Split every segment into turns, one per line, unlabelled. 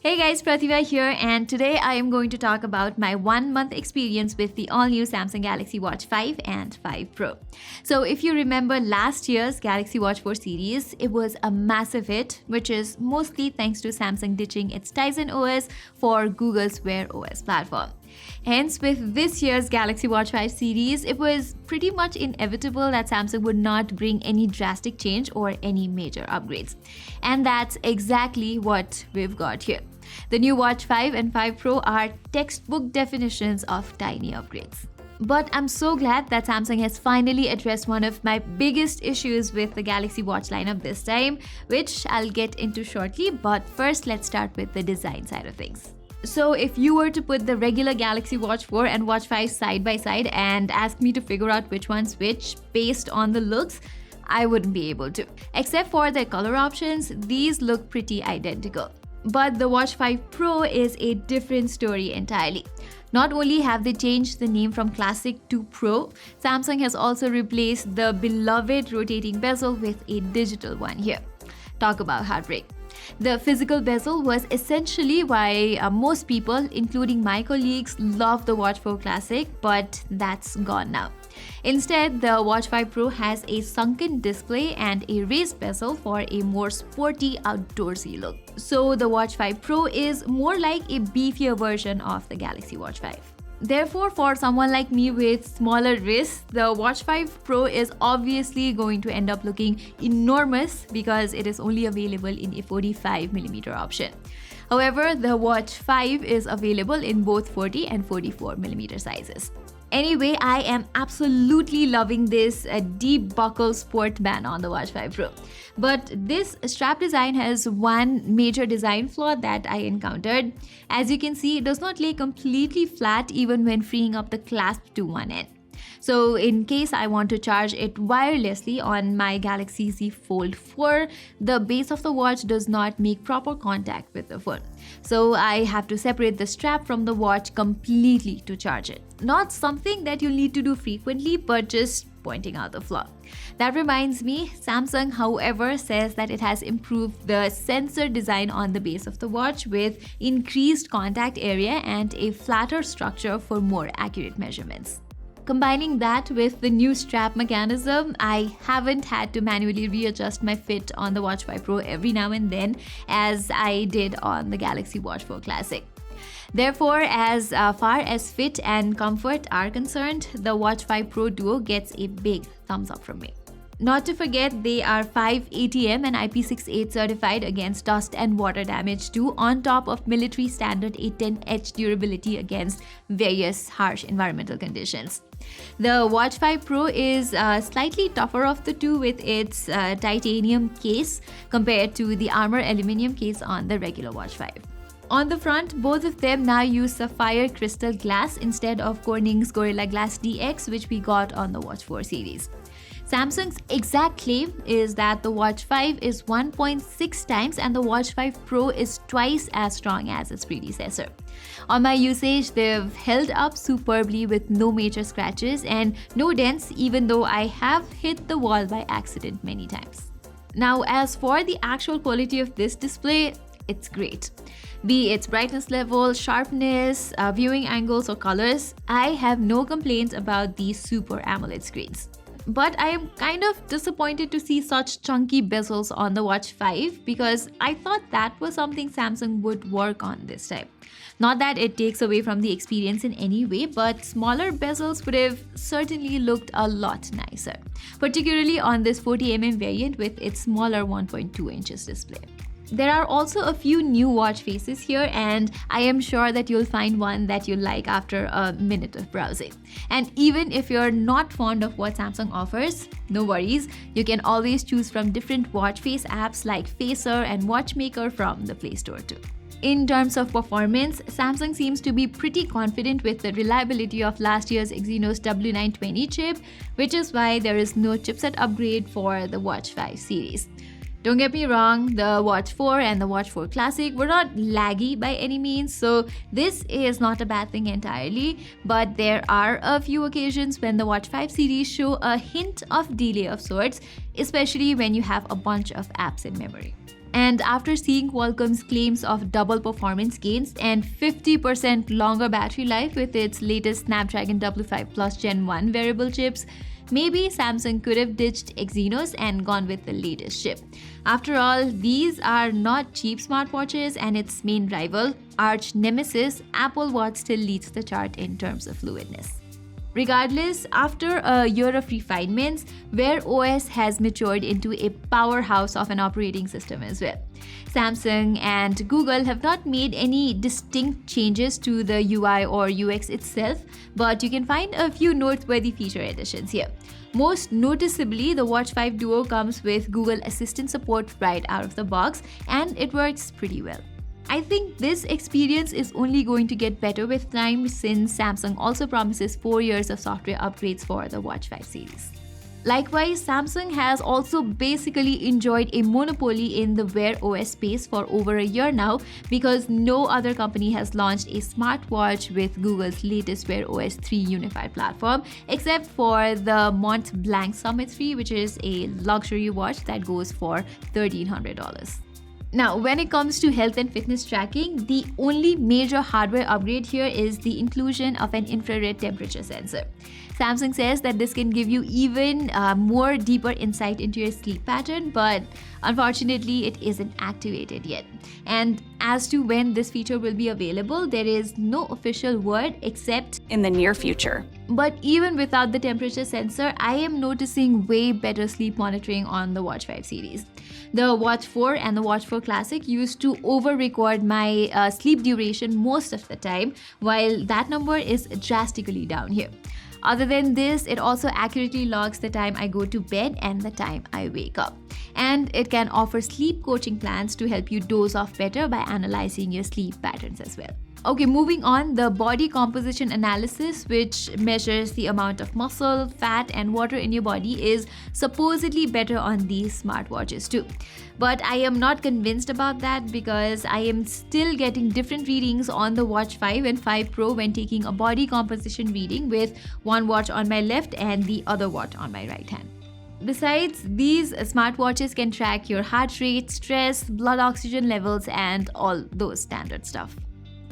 Hey guys, Pratima here, and today I am going to talk about my 1 month experience with the all-new Samsung Galaxy Watch 5 and 5 Pro. So if you remember last year's Galaxy Watch 4 series, it was a massive hit, which is mostly thanks to Samsung ditching its Tizen OS for Google's Wear OS platform. Hence, with this year's Galaxy Watch 5 series, it was pretty much inevitable that Samsung would not bring any drastic change or any major upgrades. And that's exactly what we've got here. The new Watch 5 and 5 Pro are textbook definitions of tiny upgrades. But I'm so glad that Samsung has finally addressed one of my biggest issues with the Galaxy Watch lineup this time, which I'll get into shortly, but first let's start with the design side of things. So if you were to put the regular Galaxy Watch 4 and Watch 5 side by side and ask me to figure out which one's which based on the looks, I wouldn't be able to. Except for their color options, these look pretty identical. But the Watch 5 Pro is a different story entirely. Not only have they changed the name from Classic to Pro, Samsung has also replaced the beloved rotating bezel with a digital one here. Talk about heartbreak. The physical bezel was essentially why most people, including my colleagues, love the Watch 4 Classic, but that's gone now. Instead, the Watch 5 Pro has a sunken display and a raised bezel for a more sporty, outdoorsy look. So the Watch 5 Pro is more like a beefier version of the Galaxy Watch 5. Therefore, for someone like me with smaller wrists, the Watch 5 Pro is obviously going to end up looking enormous because it is only available in a 45mm option. However, the Watch 5 is available in both 40 and 44mm sizes. Anyway, I am absolutely loving this deep buckle sport band on the Watch 5 Pro. But this strap design has one major design flaw that I encountered. As you can see, it does not lay completely flat even when freeing up the clasp to one end. So in case I want to charge it wirelessly on my Galaxy Z Fold 4, the base of the watch does not make proper contact with the phone. So I have to separate the strap from the watch completely to charge it. Not something that you'll need to do frequently, but just pointing out the flaw. That reminds me, Samsung, however, says that it has improved the sensor design on the base of the watch with increased contact area and a flatter structure for more accurate measurements. Combining that with the new strap mechanism, I haven't had to manually readjust my fit on the Watch 5 Pro every now and then as I did on the Galaxy Watch 4 Classic. Therefore, as far as fit and comfort are concerned, the Watch 5 Pro Duo gets a big thumbs up from me. Not to forget, they are 5 ATM and IP68 certified against dust and water damage too, on top of military standard A10H durability against various harsh environmental conditions. The Watch 5 Pro is slightly tougher of the two with its titanium case compared to the armor aluminum case on the regular Watch 5. On the front, both of them now use sapphire crystal glass instead of Corning's Gorilla Glass DX, which we got on the Watch 4 series. Samsung's exact claim is that the Watch 5 is 1.6 times and the Watch 5 Pro is twice as strong as its predecessor. On my usage, they've held up superbly with no major scratches and no dents, even though I have hit the wall by accident many times. Now, as for the actual quality of this display, it's great. Be its brightness level, sharpness, viewing angles or colors, I have no complaints about these Super AMOLED screens. But I am kind of disappointed to see such chunky bezels on the Watch 5 because I thought that was something Samsung would work on this time. Not that it takes away from the experience in any way, but smaller bezels would have certainly looked a lot nicer, particularly on this 40mm variant with its smaller 1.2 inches display. There are also a few new watch faces here, and I am sure that you'll find one that you'll like after a minute of browsing. And even if you're not fond of what Samsung offers, no worries, you can always choose from different watch face apps like Facer and Watchmaker from the Play Store too. In terms of performance, Samsung seems to be pretty confident with the reliability of last year's Exynos W920 chip, which is why there is no chipset upgrade for the Watch 5 series. Don't get me wrong, the Watch 4 and the Watch 4 Classic were not laggy by any means, so this is not a bad thing entirely, but there are a few occasions when the Watch 5 series show a hint of delay of sorts, especially when you have a bunch of apps in memory. And after seeing Qualcomm's claims of double performance gains and 50% longer battery life with its latest Snapdragon W5 Plus Gen 1 wearable chips, maybe Samsung could have ditched Exynos and gone with the latest chip. After all, these are not cheap smartwatches, and its main rival, arch nemesis, Apple Watch still leads the chart in terms of fluidness. Regardless, after a year of refinements, Wear OS has matured into a powerhouse of an operating system as well. Samsung and Google have not made any distinct changes to the UI or UX itself, but you can find a few noteworthy feature additions here. Most noticeably, the Watch 5 Duo comes with Google Assistant support right out of the box, and it works pretty well. I think this experience is only going to get better with time, since Samsung also promises 4 years of software upgrades for the Watch 5 series. Likewise, Samsung has also basically enjoyed a monopoly in the Wear OS space for over a year now, because no other company has launched a smartwatch with Google's latest Wear OS 3 unified platform, except for the Mont Blanc Summit 3, which is a luxury watch that goes for $1,300. Now, when it comes to health and fitness tracking, the only major hardware upgrade here is the inclusion of an infrared temperature sensor. Samsung says that this can give you even more deeper insight into your sleep pattern, but unfortunately it isn't activated yet. And as to when this feature will be available, there is no official word except
in the near future.
But even without the temperature sensor, I am noticing way better sleep monitoring on the Watch 5 series. The Watch 4 and the Watch 4 Classic used to over-record my sleep duration most of the time, while that number is drastically down here. Other than this, it also accurately logs the time I go to bed and the time I wake up. And it can offer sleep coaching plans to help you doze off better by analyzing your sleep patterns as well. Okay, moving on, the body composition analysis, which measures the amount of muscle, fat, and water in your body, is supposedly better on these smartwatches too. But I am not convinced about that, because I am still getting different readings on the Watch 5 and 5 Pro when taking a body composition reading with one watch on my left and the other watch on my right hand. Besides, these smartwatches can track your heart rate, stress, blood oxygen levels, and all those standard stuff.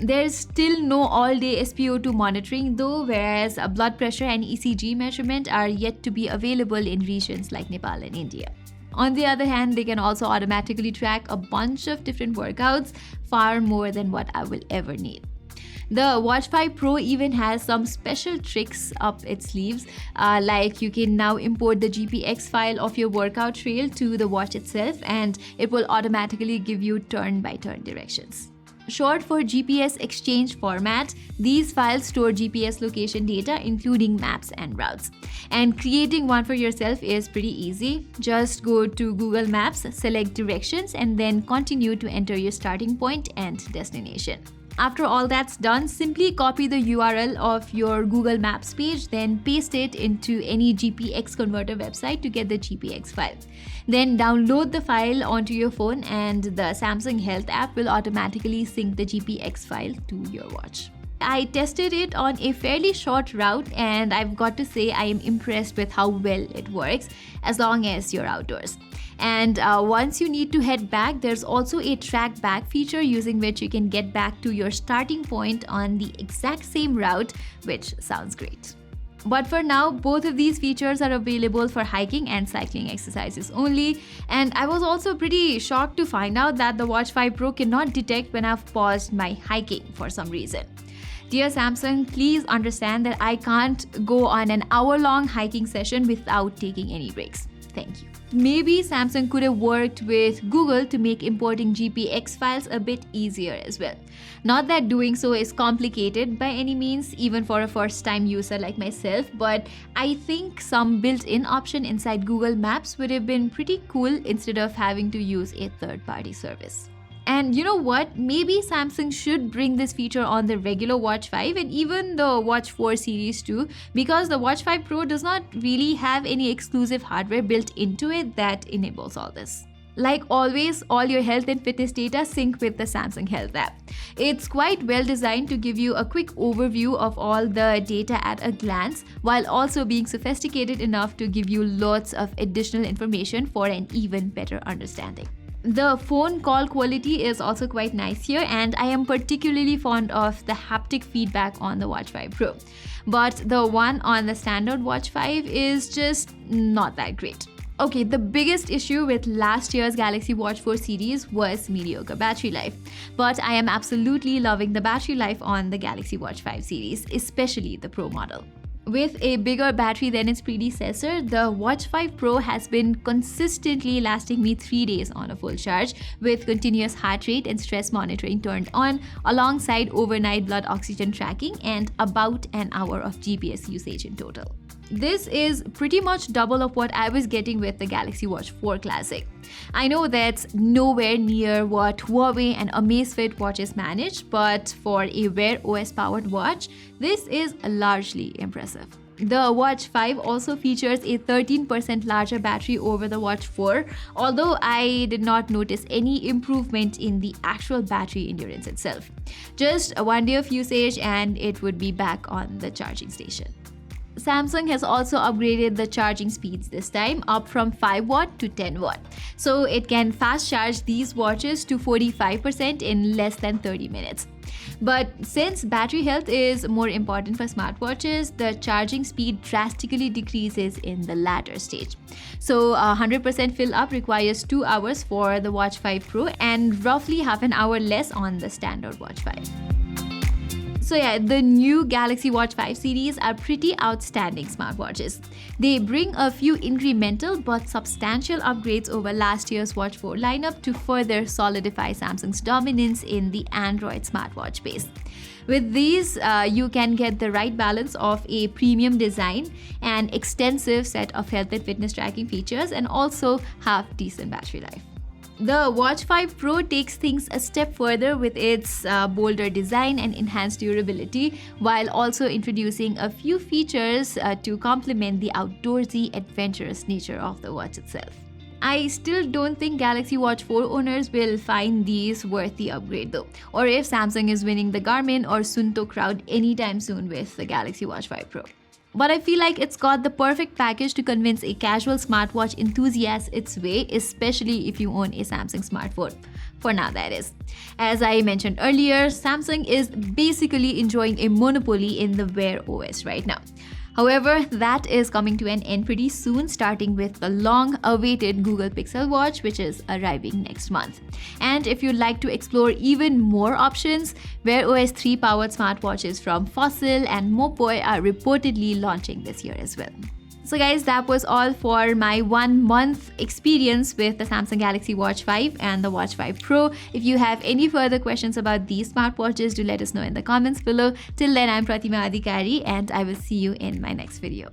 There's still no all-day SpO2 monitoring though, whereas blood pressure and ECG measurement are yet to be available in regions like Nepal and India. On the other hand, they can also automatically track a bunch of different workouts, far more than what I will ever need. The Watch 5 Pro even has some special tricks up its sleeves, like you can now import the GPX file of your workout trail to the watch itself, and it will automatically give you turn-by-turn directions. Short for GPS exchange format, these files store GPS location data including maps and routes. And creating one for yourself is pretty easy. Just go to Google Maps, select directions, and then continue to enter your starting point and destination. After all that's done, simply copy the URL of your Google Maps page, then paste it into any GPX converter website to get the GPX file. Then download the file onto your phone, and the Samsung Health app will automatically sync the GPX file to your watch. I tested it on a fairly short route, and I've got to say I am impressed with how well it works as long as you're outdoors. And once you need to head back, there's also a track back feature using which you can get back to your starting point on the exact same route, which sounds great. But for now, both of these features are available for hiking and cycling exercises only. And I was also pretty shocked to find out that the Watch 5 Pro cannot detect when I've paused my hiking for some reason. Dear Samsung, please understand that I can't go on an hour-long hiking session without taking any breaks. Thank you. Maybe Samsung could have worked with Google to make importing GPX files a bit easier as well. Not that doing so is complicated by any means, even for a first-time user like myself, but I think some built-in option inside Google Maps would have been pretty cool instead of having to use a third-party service. And you know what? Maybe Samsung should bring this feature on the regular Watch 5 and even the Watch 4 series too, because the Watch 5 Pro does not really have any exclusive hardware built into it that enables all this. Like always, all your health and fitness data sync with the Samsung Health app. It's quite well designed to give you a quick overview of all the data at a glance, while also being sophisticated enough to give you lots of additional information for an even better understanding. The phone call quality is also quite nice here, and I am particularly fond of the haptic feedback on the Watch 5 Pro. But the one on the standard Watch 5 is just not that great. Okay, the biggest issue with last year's Galaxy Watch 4 series was mediocre battery life. But I am absolutely loving the battery life on the Galaxy Watch 5 series, especially the Pro model. With a bigger battery than its predecessor, the Watch 5 Pro has been consistently lasting me 3 days on a full charge, with continuous heart rate and stress monitoring turned on, alongside overnight blood oxygen tracking and about an hour of GPS usage in total. This is pretty much double of what I was getting with the Galaxy Watch 4 Classic. I know that's nowhere near what Huawei and Amazfit watches manage, but for a Wear OS powered watch, this is largely impressive. The Watch 5 also features a 13% larger battery over the Watch 4, although I did not notice any improvement in the actual battery endurance itself. Just one day of usage and it would be back on the charging station. Samsung has also upgraded the charging speeds this time, up from 5 watt to 10 watt. So it can fast charge these watches to 45% in less than 30 minutes. But since battery health is more important for smartwatches, the charging speed drastically decreases in the latter stage. So 100% fill up requires 2 hours for the Watch 5 Pro and roughly half an hour less on the standard Watch 5. So yeah, the new Galaxy Watch 5 series are pretty outstanding smartwatches. They bring a few incremental but substantial upgrades over last year's Watch 4 lineup to further solidify Samsung's dominance in the Android smartwatch space. With these, you can get the right balance of a premium design, an extensive set of health and fitness tracking features, and also have decent battery life. The Watch 5 Pro takes things a step further with its bolder design and enhanced durability, while also introducing a few features to complement the outdoorsy, adventurous nature of the watch itself. I still don't think Galaxy Watch 4 owners will find these worth the upgrade though, or if Samsung is winning the Garmin or Sunto crowd anytime soon with the Galaxy Watch 5 Pro. But I feel like it's got the perfect package to convince a casual smartwatch enthusiast its way, especially if you own a Samsung smartphone. For now, that is. As I mentioned earlier, Samsung is basically enjoying a monopoly in the Wear OS right now. However, that is coming to an end pretty soon, starting with the long-awaited Google Pixel Watch, which is arriving next month. And if you'd like to explore even more options, Wear OS 3 powered smartwatches from Fossil and Mopoi are reportedly launching this year as well. So guys, that was all for my 1 month experience with the Samsung Galaxy Watch 5 and the Watch 5 Pro. If you have any further questions about these smartwatches, do let us know in the comments below. Till then, I'm Pratima Adhikari and I will see you in my next video.